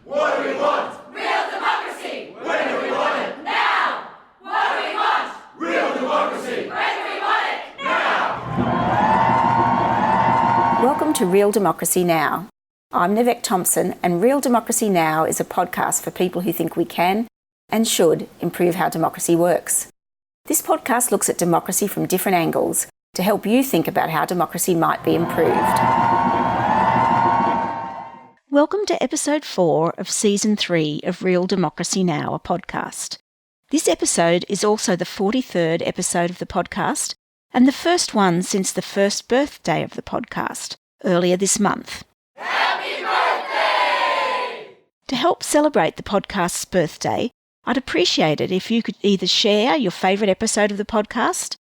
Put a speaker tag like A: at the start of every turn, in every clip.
A: What do we want? Real democracy! When do we want it? Now! What do we want? Real democracy! When do we want it? Now!
B: Welcome to Real Democracy Now. I'm Nivek Thompson, and Real Democracy Now is a podcast for people who think we can and should improve how democracy works. This podcast looks at democracy from different angles to help you think about how democracy might be improved. Welcome to episode 4 of season 3 of Real Democracy Now, a podcast. This episode is also the 43rd episode of the podcast and the first one since the first birthday of the podcast, earlier this month.
A: Happy birthday!
B: To help celebrate the podcast's birthday, I'd appreciate it if you could either share your favourite episode of the podcast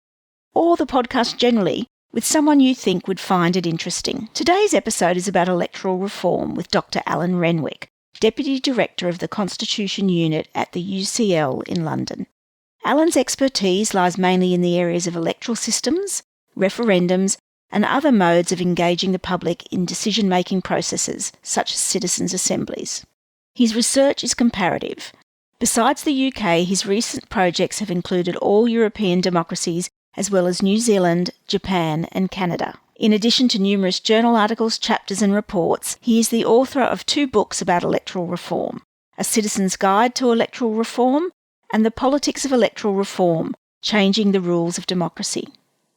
B: or the podcast generally with someone you think would find it interesting. Today's episode is about electoral reform with Dr Alan Renwick, Deputy Director of the Constitution Unit at the UCL in London. Alan's expertise lies mainly in the areas of electoral systems, referendums, and other modes of engaging the public in decision-making processes, such as citizens' assemblies. His research is comparative. Besides the UK, his recent projects have included all European democracies as well as New Zealand, Japan and Canada. In addition to numerous journal articles, chapters and reports, he is the author of 2 books about electoral reform, A Citizen's Guide to Electoral Reform and The Politics of Electoral Reform, Changing the Rules of Democracy.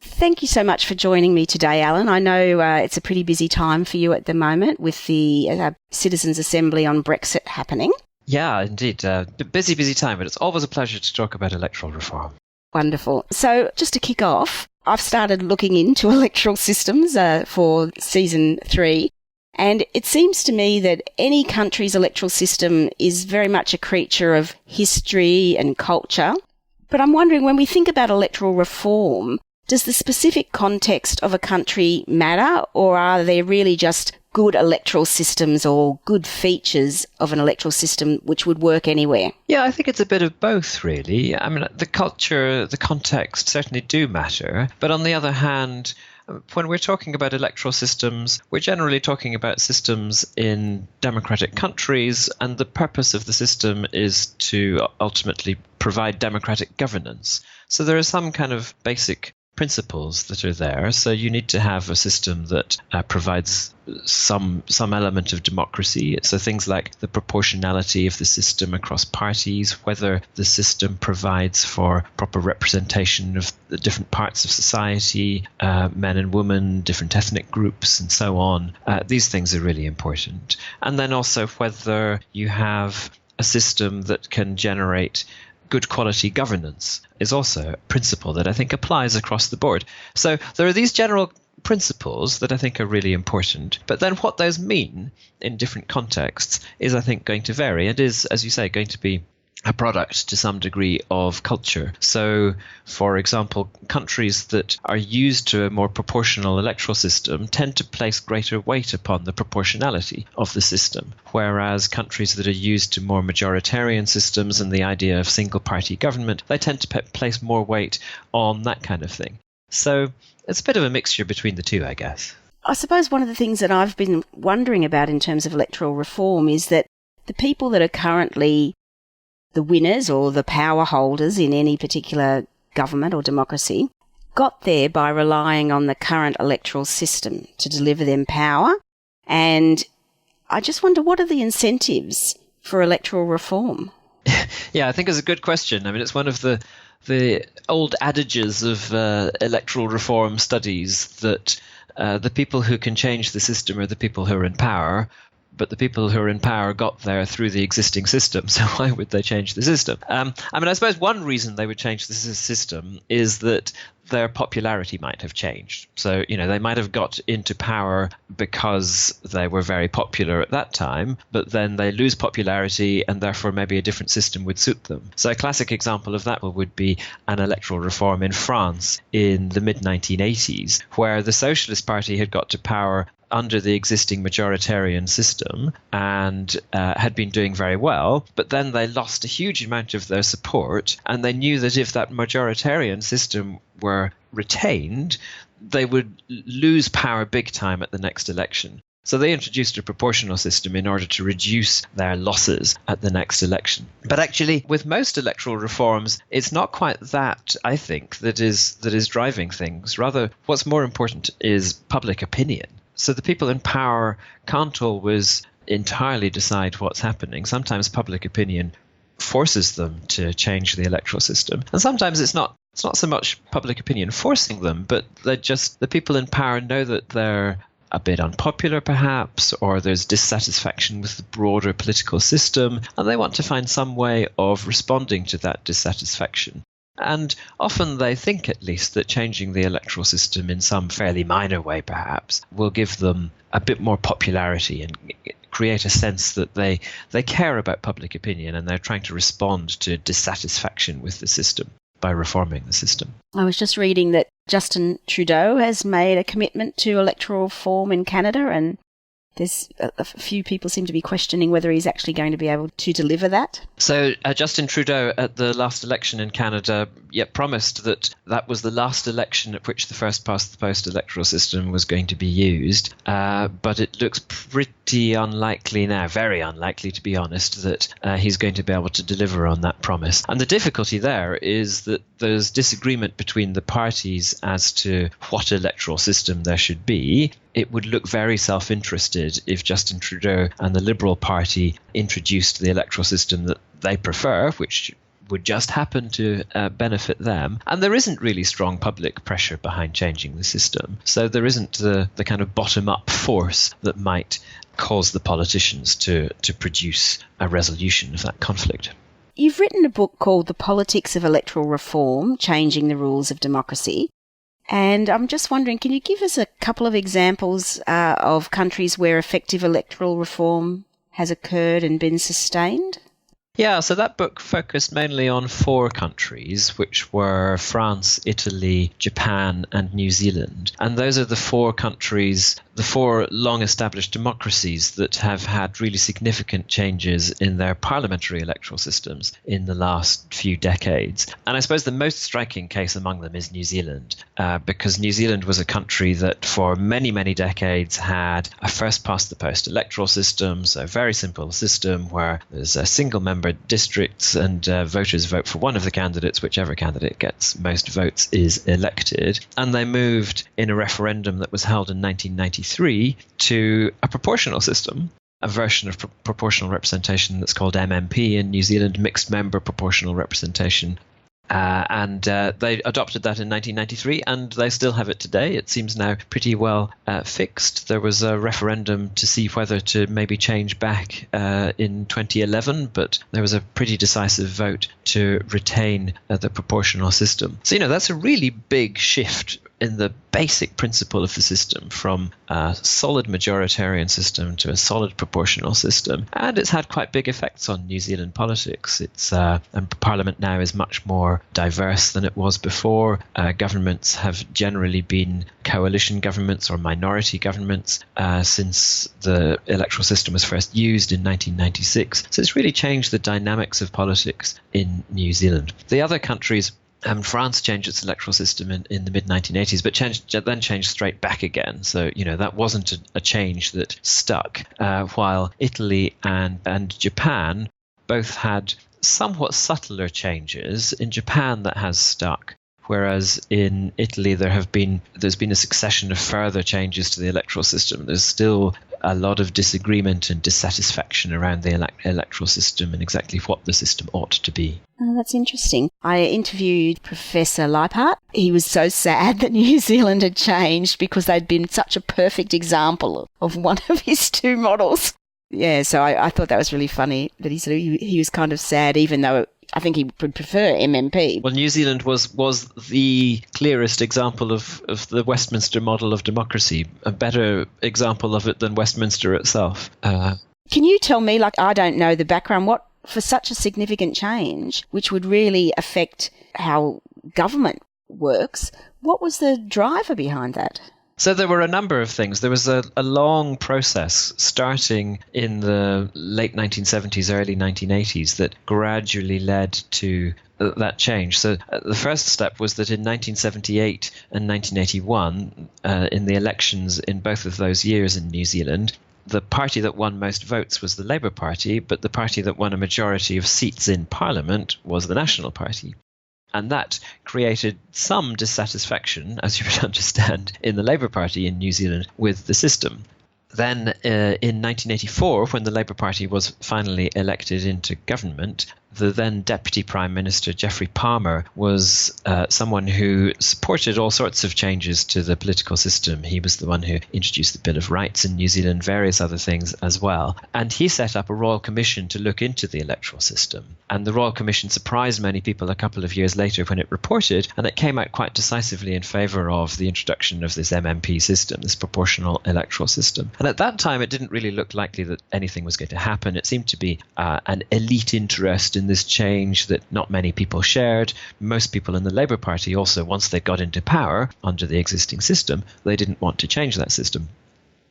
B: Thank you so much for joining me today, Alan. I know it's a pretty busy time for you at the moment with the Citizens' Assembly on Brexit happening.
C: Yeah, indeed. Busy time, but it's always a pleasure to talk about electoral reform.
B: Wonderful. So just to kick off, I've started looking into electoral systems for season 3, and it seems to me that any country's electoral system is very much a creature of history and culture. But I'm wondering, when we think about electoral reform, does the specific context of a country matter, or are there really just good electoral systems or good features of an electoral system which would work anywhere?
C: Yeah, I think it's a bit of both, really. I mean, the culture, the context certainly do matter. But on the other hand, when we're talking about electoral systems, we're generally talking about systems in democratic countries, and the purpose of the system is to ultimately provide democratic governance. So there are some kind of basic principles that are there. So you need to have a system that provides some element of democracy. So things like the proportionality of the system across parties, whether the system provides for proper representation of the different parts of society, men and women, different ethnic groups, and so on. These things are really important. And then also whether you have a system that can generate good quality governance is also a principle that I think applies across the board. So there are these general principles that I think are really important, but then what those mean in different contexts is, I think, going to vary. It is, as you say, going to be a product to some degree of culture. So, for example, countries that are used to a more proportional electoral system tend to place greater weight upon the proportionality of the system, whereas countries that are used to more majoritarian systems and the idea of single-party government, they tend to place more weight on that kind of thing. So it's a bit of a mixture between the two, I guess.
B: I suppose one of the things that I've been wondering about in terms of electoral reform is that the people that are currently the winners or the power holders in any particular government or democracy got there by relying on the current electoral system to deliver them power. And I just wonder, what are the incentives for electoral reform?
C: Yeah, I think it's a good question. I mean, it's one of the old adages of electoral reform studies that the people who can change the system are the people who are in power. But the people who are in power got there through the existing system, so why would they change the system? I suppose one reason they would change the system is that their popularity might have changed. So, they might have got into power because they were very popular at that time, but then they lose popularity and therefore maybe a different system would suit them. So a classic example of that would be an electoral reform in France in the mid-1980s, where the Socialist Party had got to power under the existing majoritarian system and had been doing very well, but then they lost a huge amount of their support, and they knew that if that majoritarian system were retained, they would lose power big time at the next election. So they introduced a proportional system in order to reduce their losses at the next election. But actually, with most electoral reforms, it's not quite that, I think, that is driving things. Rather, what's more important is public opinion. So the people in power can't always entirely decide what's happening. Sometimes public opinion forces them to change the electoral system. And sometimes it's not so much public opinion forcing them, but the people in power know that they're a bit unpopular perhaps, or there's dissatisfaction with the broader political system, and they want to find some way of responding to that dissatisfaction. And often they think, at least, that changing the electoral system in some fairly minor way perhaps will give them a bit more popularity and create a sense that they care about public opinion and they're trying to respond to dissatisfaction with the system by reforming the system.
B: I was just reading that Justin Trudeau has made a commitment to electoral reform in Canada, and there's a few people seem to be questioning whether he's actually going to be able to deliver that.
C: So Justin Trudeau at the last election in Canada promised that was the last election at which the first past the post electoral system was going to be used. But it looks pretty unlikely now, very unlikely to be honest, that he's going to be able to deliver on that promise. And the difficulty there is that there's disagreement between the parties as to what electoral system there should be. It would look very self-interested if Justin Trudeau and the Liberal Party introduced the electoral system that they prefer, which would just happen to benefit them. And there isn't really strong public pressure behind changing the system. So there isn't the kind of bottom-up force that might cause the politicians to produce a resolution of that conflict.
B: You've written a book called The Politics of Electoral Reform, Changing the Rules of Democracy. And I'm just wondering, can you give us a couple of examples of countries where effective electoral reform has occurred and been sustained?
C: Yeah, so that book focused mainly on 4 countries, which were France, Italy, Japan, and New Zealand. And those are the 4 countries, the 4 long-established democracies that have had really significant changes in their parliamentary electoral systems in the last few decades. And I suppose the most striking case among them is New Zealand, because New Zealand was a country that for many, many decades had a first-past-the-post electoral system, so a very simple system where there's a single member districts and voters vote for one of the candidates. Whichever candidate gets most votes is elected. And they moved in a referendum that was held in 1993 to a proportional system, a version of proportional representation that's called MMP in New Zealand, mixed member proportional representation. And they adopted that in 1993, and they still have it today. It seems now pretty well fixed. There was a referendum to see whether to maybe change back in 2011, but there was a pretty decisive vote to retain the proportional system. So, that's a really big shift in the basic principle of the system, from a solid majoritarian system to a solid proportional system. And it's had quite big effects on New Zealand politics. And Parliament now is much more diverse than it was before. Governments have generally been coalition governments or minority governments since the electoral system was first used in 1996. So it's really changed the dynamics of politics in New Zealand. The other countries, France changed its electoral system in the mid-1980s, but then changed straight back again. So, that wasn't a change that stuck, while Italy and Japan both had somewhat subtler changes. In Japan, that has stuck, whereas in Italy, there's been a succession of further changes to the electoral system. There's still a lot of disagreement and dissatisfaction around the electoral system and exactly what the system ought to be.
B: Oh, that's interesting. I interviewed Professor Leipart. He was so sad that New Zealand had changed because they'd been such a perfect example of one of his 2 models. Yeah, so I thought that was really funny that he was kind of sad, even though I think he would prefer MMP.
C: Well, New Zealand was the clearest example of the Westminster model of democracy, a better example of it than Westminster itself.
B: Can you tell me, I don't know the background, what, for such a significant change, which would really affect how government works, what was the driver behind that?
C: So there were a number of things. There was a long process starting in the late 1970s, early 1980s that gradually led to that change. So the first step was that in 1978 and 1981, in the elections in both of those years in New Zealand, the party that won most votes was the Labour Party, but the party that won a majority of seats in Parliament was the National Party. And that created some dissatisfaction, as you would understand, in the Labour Party in New Zealand with the system. Then in 1984, when the Labour Party was finally elected into government, the then Deputy Prime Minister, Geoffrey Palmer, was someone who supported all sorts of changes to the political system. He was the one who introduced the Bill of Rights in New Zealand, various other things as well. And he set up a Royal Commission to look into the electoral system. And the Royal Commission surprised many people a couple of years later when it reported, and it came out quite decisively in favour of the introduction of this MMP system, this proportional electoral system. And at that time, it didn't really look likely that anything was going to happen. It seemed to be an elite interest in this change that not many people shared. Most people in the Labour Party also, once they got into power under the existing system, they didn't want to change that system.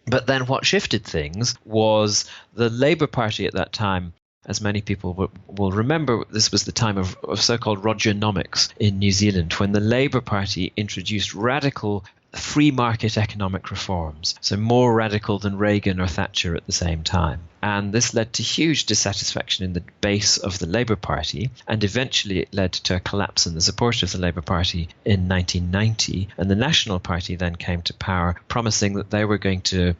C: But then what shifted things was the Labour Party at that time, as many people will remember, this was the time of so-called Rogernomics in New Zealand, when the Labour Party introduced radical free market economic reforms, so more radical than Reagan or Thatcher at the same time. And this led to huge dissatisfaction in the base of the Labour Party, and eventually it led to a collapse in the support of the Labour Party in 1990. And the National Party then came to power, promising that they were going to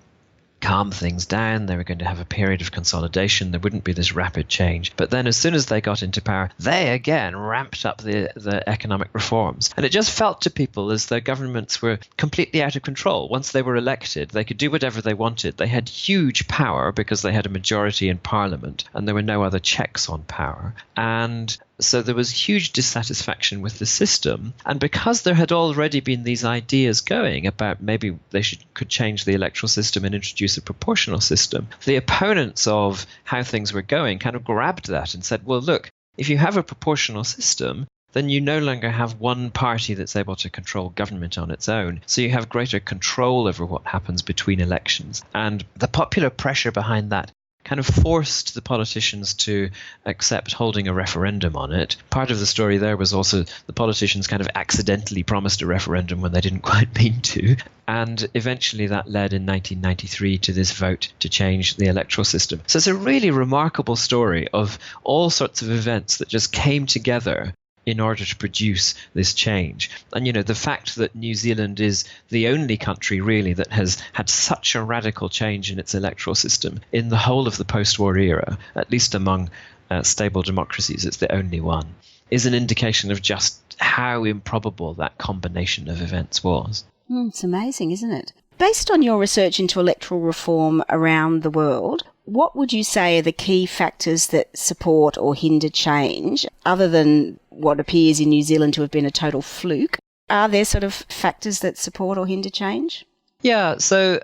C: calm things down, they were going to have a period of consolidation, there wouldn't be this rapid change. But then as soon as they got into power, they again ramped up the economic reforms. And it just felt to people as though governments were completely out of control. Once they were elected, they could do whatever they wanted. They had huge power because they had a majority in Parliament, and there were no other checks on power. And so there was huge dissatisfaction with the system. And because there had already been these ideas going about maybe they could change the electoral system and introduce a proportional system, the opponents of how things were going kind of grabbed that and said, well, look, if you have a proportional system, then you no longer have one party that's able to control government on its own. So you have greater control over what happens between elections. And the popular pressure behind that kind of forced the politicians to accept holding a referendum on it. Part of the story there was also the politicians kind of accidentally promised a referendum when they didn't quite mean to. And eventually that led in 1993 to this vote to change the electoral system. So it's a really remarkable story of all sorts of events that just came together in order to produce this change. And, you know, the fact that New Zealand is the only country really that has had such a radical change in its electoral system in the whole of the post-war era, at least among stable democracies, it's the only one, is an indication of just how improbable that combination of events was.
B: It's amazing, isn't it? Based on your research into electoral reform around the world, what would you say are the key factors that support or hinder change, other than what appears in New Zealand to have been a total fluke? Are there sort of factors that support or hinder change?
C: Yeah, so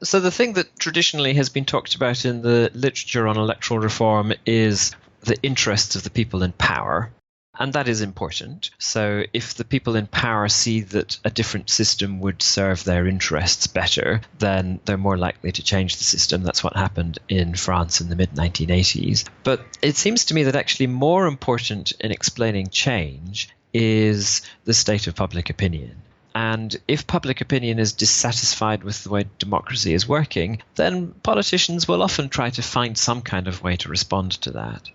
C: the thing that traditionally has been talked about in the literature on electoral reform is the interests of the people in power. And that is important. So if the people in power see that a different system would serve their interests better, then they're more likely to change the system. That's what happened in France in the mid-1980s. But it seems to me that actually more important in explaining change is the state of public opinion. And if public opinion is dissatisfied with the way democracy is working, then politicians will often try to find some kind of way to respond to that.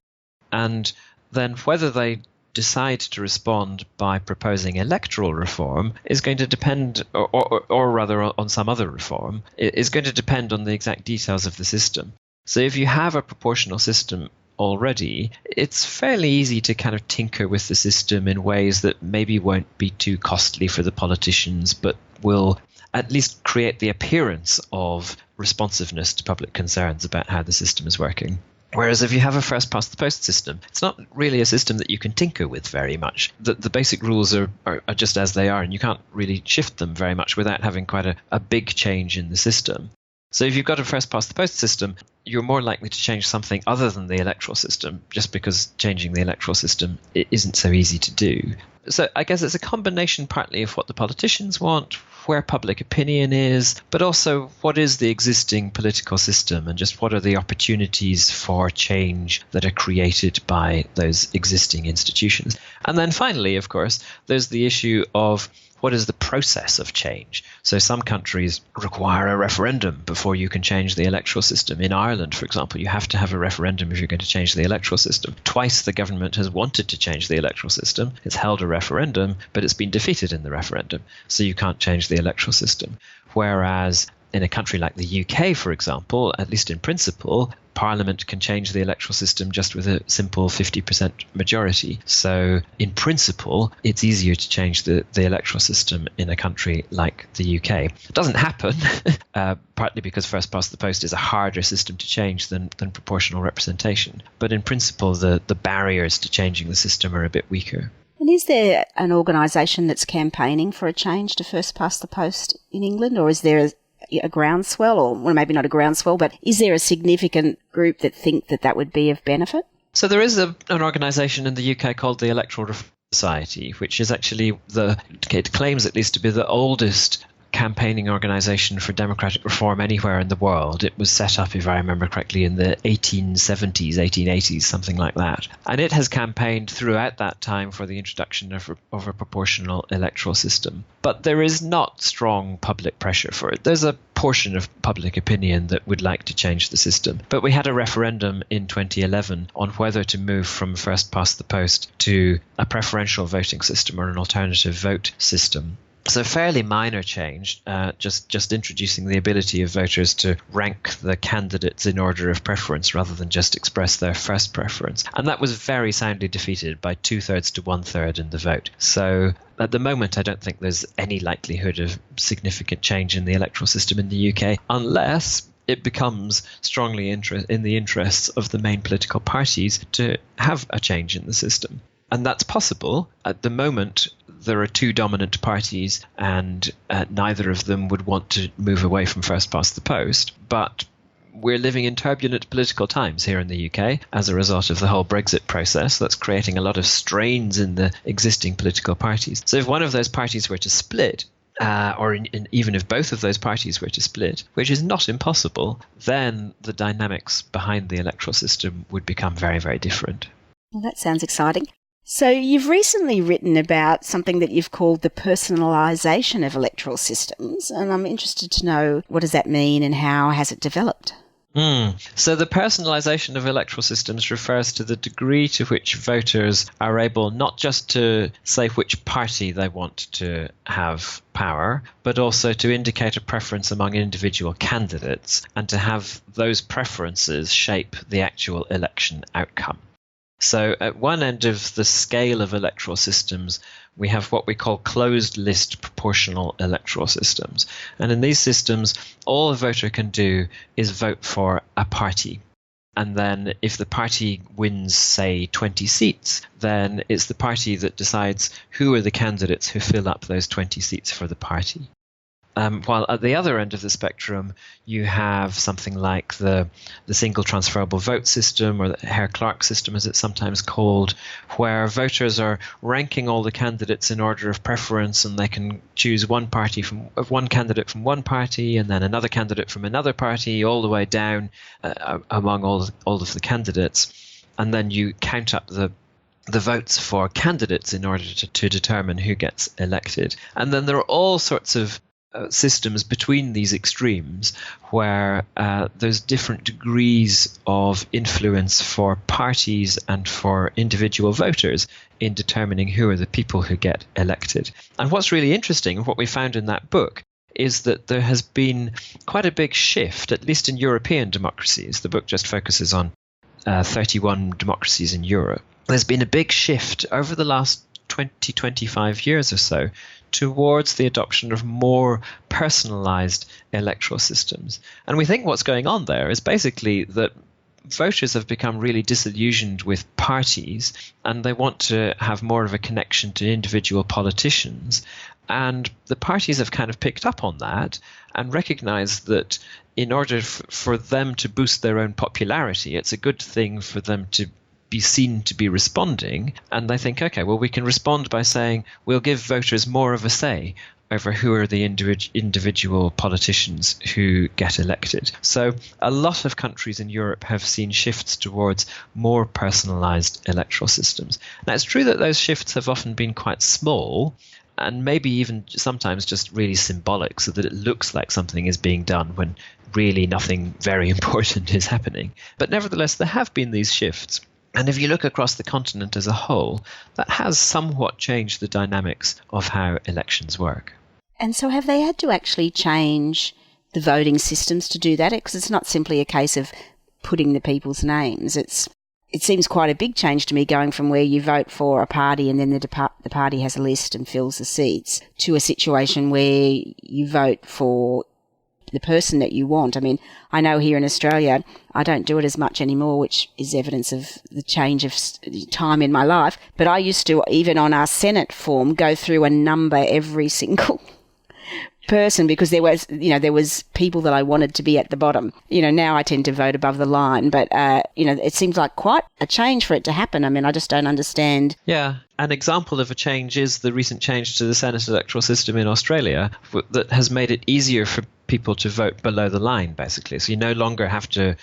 C: And then whether they decide to respond by proposing electoral reform is going to depend, or rather on some other reform, is going to depend on the exact details of the system. So if you have a proportional system already, it's fairly easy to kind of tinker with the system in ways that maybe won't be too costly for the politicians, but will at least create the appearance of responsiveness to public concerns about how the system is working. Whereas if you have a first-past-the-post system, it's not really a system that you can tinker with very much. The basic rules are just as they are, and you can't really shift them very much without having quite a big change in the system. So if you've got a first-past-the-post system, you're more likely to change something other than the electoral system, just because changing the electoral system isn't so easy to do. So I guess it's a combination partly of what the politicians want, where public opinion is, but also what is the existing political system and just what are the opportunities for change that are created by those existing institutions. And then finally, of course, there's the issue of what is the process of change? So some countries require a referendum before you can change the electoral system. In Ireland, for example, you have to have a referendum if you're going to change the electoral system. Twice the government has wanted to change the electoral system. It's held a referendum, but it's been defeated in the referendum. So you can't change the electoral system. Whereas in a country like the UK, for example, at least in principle, Parliament can change the electoral system just with a simple 50% majority. So in principle, it's easier to change the electoral system in a country like the UK. It doesn't happen, partly because first past the post is a harder system to change than proportional representation. But in principle, the barriers to changing the system are a bit weaker.
B: And is there an organisation that's campaigning for a change to first past the post in England, or is there a groundswell, or well, maybe not a groundswell, but is there a significant group that think that would be of benefit?
C: So there is an organisation in the UK called the Electoral Society, which is actually it claims at least to be the oldest campaigning organisation for democratic reform anywhere in the world. It was set up, if I remember correctly, in the 1870s, 1880s, something like that. And it has campaigned throughout that time for the introduction of a proportional electoral system. But there is not strong public pressure for it. There's a portion of public opinion that would like to change the system. But we had a referendum in 2011 on whether to move from first past the post to a preferential voting system or an alternative vote system. So fairly minor change, just introducing the ability of voters to rank the candidates in order of preference rather than just express their first preference. And that was very soundly defeated by 2/3 to 1/3 in the vote. So at the moment, I don't think there's any likelihood of significant change in the electoral system in the UK unless it becomes strongly in the interests of the main political parties to have a change in the system. And that's possible. At the moment, there are two dominant parties and neither of them would want to move away from first past the post. But we're living in turbulent political times here in the UK as a result of the whole Brexit process. That's creating a lot of strains in the existing political parties. So if one of those parties were to split, even if both of those parties were to split, which is not impossible, then the dynamics behind the electoral system would become very, very different.
B: Well, that sounds exciting. So you've recently written about something that you've called the personalization of electoral systems, and I'm interested to know, what does that mean and how has it developed?
C: So the personalization of electoral systems refers to the degree to which voters are able not just to say which party they want to have power, but also to indicate a preference among individual candidates and to have those preferences shape the actual election outcome. So at one end of the scale of electoral systems, we have what we call closed list proportional electoral systems. And in these systems, all a voter can do is vote for a party. And then if the party wins, say, 20 seats, then it's the party that decides who are the candidates who fill up those 20 seats for the party. While at the other end of the spectrum, you have something like the single transferable vote system, or the Hare-Clark system as it's sometimes called, where voters are ranking all the candidates in order of preference, and they can choose one candidate from one party and then another candidate from another party, all the way down among all of the candidates. And then you count up the votes for candidates in order to determine who gets elected. And then there are all sorts of systems between these extremes where there's different degrees of influence for parties and for individual voters in determining who are the people who get elected. And what's really interesting, and what we found in that book, is that there has been quite a big shift, at least in European democracies. The book just focuses on 31 democracies in Europe. There's been a big shift over the last 20, 25 years or so towards the adoption of more personalized electoral systems. And we think what's going on there is basically that voters have become really disillusioned with parties and they want to have more of a connection to individual politicians. And the parties have kind of picked up on that and recognized that in order for them to boost their own popularity, it's a good thing for them to be seen to be responding. And they think, okay, well, we can respond by saying we'll give voters more of a say over who are the individual politicians who get elected. So a lot of countries in Europe have seen shifts towards more personalised electoral systems. Now, it's true that those shifts have often been quite small, and maybe even sometimes just really symbolic, so that it looks like something is being done when really nothing very important is happening. But nevertheless, there have been these shifts. And if you look across the continent as a whole, that has somewhat changed the dynamics of how elections work.
B: And so have they had to actually change the voting systems to do that? Because it's not simply a case of putting the people's names. It seems quite a big change to me, going from where you vote for a party and then the party has a list and fills the seats, to a situation where you vote for the person that you want. I mean, I know here in Australia, I don't do it as much anymore, which is evidence of the change of time in my life. But I used to, even on our Senate form, go through and number every single person, because there was people that I wanted to be at the bottom. Now I tend to vote above the line, but it seems like quite a change for it to happen. I mean, I just don't understand.
C: Yeah, an example of a change is the recent change to the Senate electoral system in Australia that has made it easier for people to vote below the line, basically. So you no longer have to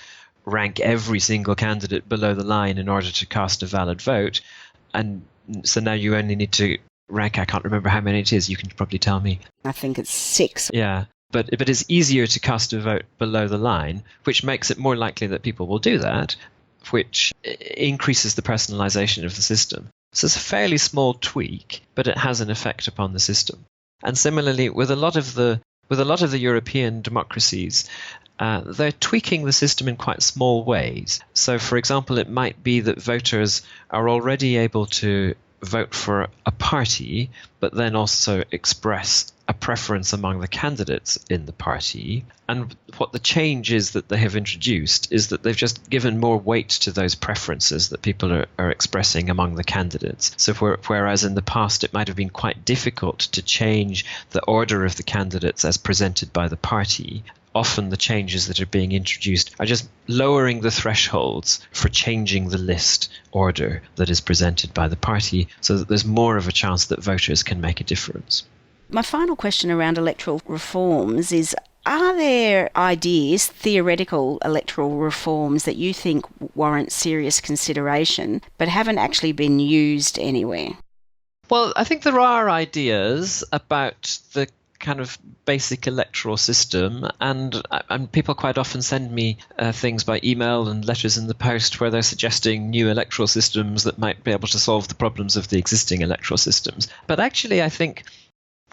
C: rank every single candidate below the line in order to cast a valid vote. And so now you only need to rank, I can't remember how many it is, you can probably tell me.
B: I think it's 6.
C: Yeah, but it's easier to cast a vote below the line, which makes it more likely that people will do that, which increases the personalisation of the system. So it's a fairly small tweak, but it has an effect upon the system. And similarly, with a lot of the European democracies, they're tweaking the system in quite small ways. So, for example, it might be that voters are already able to vote for a party, but then also express a preference among the candidates in the party. And what the change is that they have introduced is that they've just given more weight to those preferences that people are expressing among the candidates. So whereas in the past it might have been quite difficult to change the order of the candidates as presented by the party, often the changes that are being introduced are just lowering the thresholds for changing the list order that is presented by the party, so that there's more of a chance that voters can make a difference.
B: My final question around electoral reforms is, are there ideas, theoretical electoral reforms, that you think warrant serious consideration but haven't actually been used anywhere?
C: Well, I think there are ideas about the kind of basic electoral system, and people quite often send me things by email and letters in the post where they're suggesting new electoral systems that might be able to solve the problems of the existing electoral systems. But actually, I think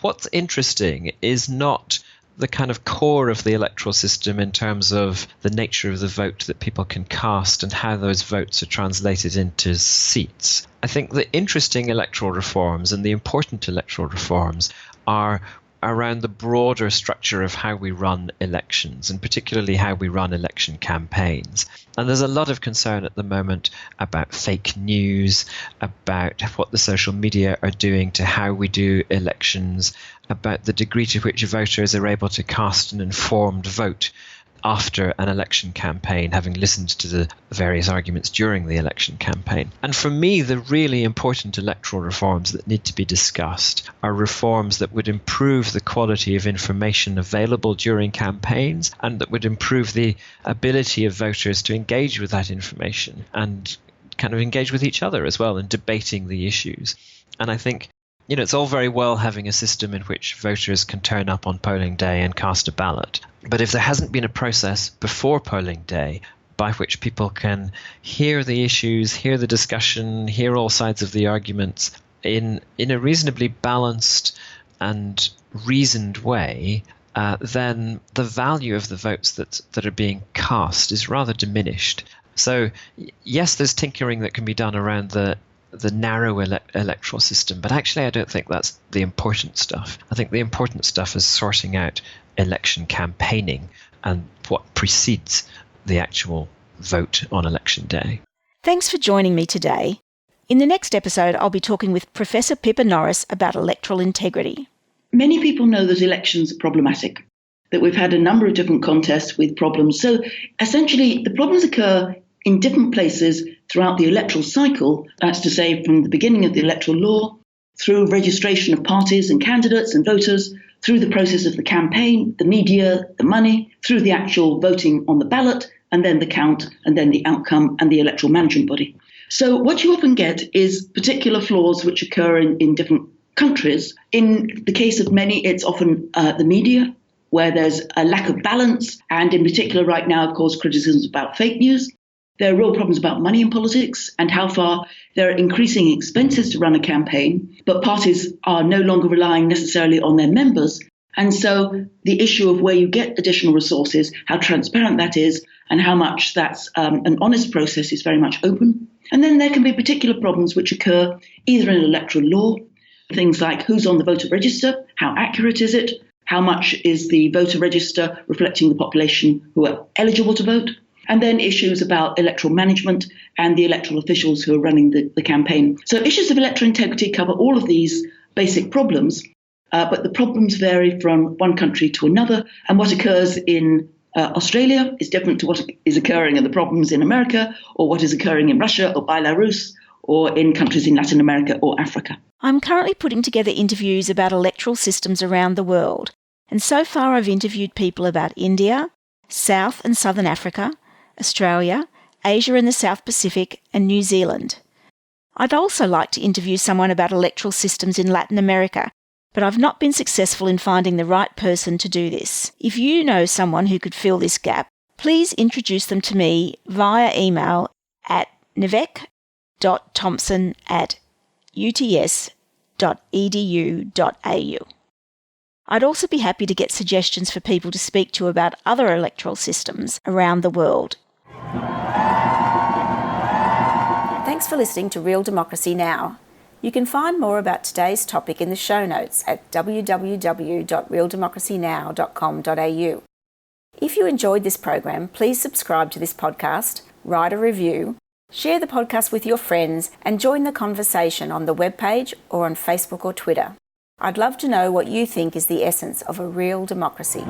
C: what's interesting is not the kind of core of the electoral system in terms of the nature of the vote that people can cast and how those votes are translated into seats. I think the interesting electoral reforms and the important electoral reforms are around the broader structure of how we run elections, and particularly how we run election campaigns. And there's a lot of concern at the moment about fake news, about what the social media are doing to how we do elections, about the degree to which voters are able to cast an informed vote after an election campaign, having listened to the various arguments during the election campaign. And for me, the really important electoral reforms that need to be discussed are reforms that would improve the quality of information available during campaigns, and that would improve the ability of voters to engage with that information and kind of engage with each other as well in debating the issues. And I think it's all very well having a system in which voters can turn up on polling day and cast a ballot. But if there hasn't been a process before polling day by which people can hear the issues, hear the discussion, hear all sides of the arguments in a reasonably balanced and reasoned way, then the value of the votes that are being cast is rather diminished. So yes, there's tinkering that can be done around the narrow electoral system, but actually I don't think that's the important stuff. I think the important stuff is sorting out election campaigning and what precedes the actual vote on election day.
B: Thanks for joining me today. In the next episode, I'll be talking with Professor Pippa Norris about electoral integrity.
D: Many people know that elections are problematic, that we've had a number of different contests with problems. So essentially, the problems occur in different places throughout the electoral cycle, that's to say from the beginning of the electoral law, through registration of parties and candidates and voters, through the process of the campaign, the media, the money, through the actual voting on the ballot, and then the count, and then the outcome and the electoral management body. So what you often get is particular flaws which occur in different countries. In the case of many, it's often the media, where there's a lack of balance, and in particular right now, of course, criticisms about fake news. There are real problems about money in politics and how far there are increasing expenses to run a campaign, but parties are no longer relying necessarily on their members. And so the issue of where you get additional resources, how transparent that is, and how much that's an honest process is very much open. And then there can be particular problems which occur either in electoral law, things like who's on the voter register, how accurate is it, how much is the voter register reflecting the population who are eligible to vote, and then issues about electoral management and the electoral officials who are running the campaign. So issues of electoral integrity cover all of these basic problems, but the problems vary from one country to another, and what occurs in Australia is different to what is occurring in the problems in America, or what is occurring in Russia or Belarus, or in countries in Latin America or Africa.
B: I'm currently putting together interviews about electoral systems around the world, and so far I've interviewed people about India, South and Southern Africa, Australia, Asia and the South Pacific, and New Zealand. I'd also like to interview someone about electoral systems in Latin America, but I've not been successful in finding the right person to do this. If you know someone who could fill this gap, please introduce them to me via email at nivek.thompson@uts.edu.au. I'd also be happy to get suggestions for people to speak to about other electoral systems around the world. Thanks for listening to Real Democracy Now! You can find more about today's topic in the show notes at www.realdemocracynow.com.au. If you enjoyed this program, please subscribe to this podcast, write a review, share the podcast with your friends, and join the conversation on the webpage or on Facebook or Twitter. I'd love to know what you think is the essence of a real democracy.